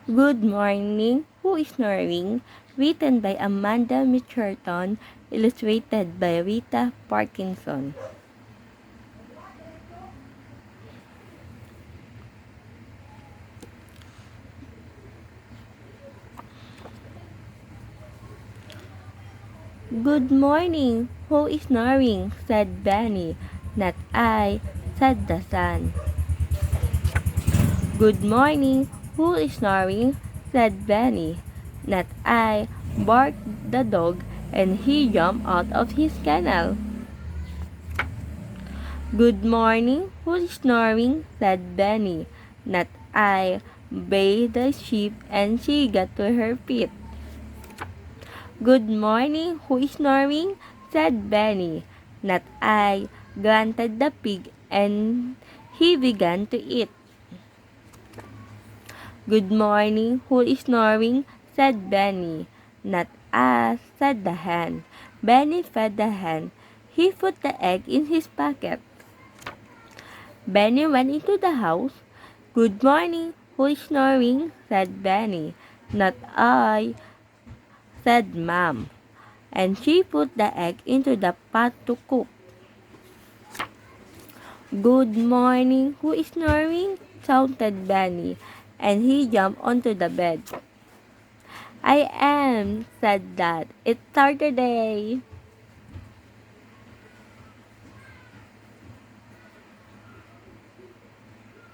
Good Morning, Who is Snoring? Written by Amanda Mincherton, illustrated by Rita, Parkinson. Good morning, who is snoring? Said Benny. Not I, said the sun. Good morning, who is snoring? Said Benny. Not I, barked the dog, and he jumped out of his kennel. Good morning, who's snoring? Said Benny. Not I, bayed the sheep, and she got to her feet. Good morning, who is snoring? Said Benny. Not I, grunted the pig, and he began to eat. Good morning, who is snoring? Said Benny. Not us, said the hen. Benny fed the hen. He put the egg in his pocket. Benny went into the house. Good morning, who is snoring? Said Benny. Not I, said Mom. And she put the egg into the pot to cook. Good morning, who is snoring? Shouted Benny, and he jumped onto the bed. I am, said Dad. It's Saturday.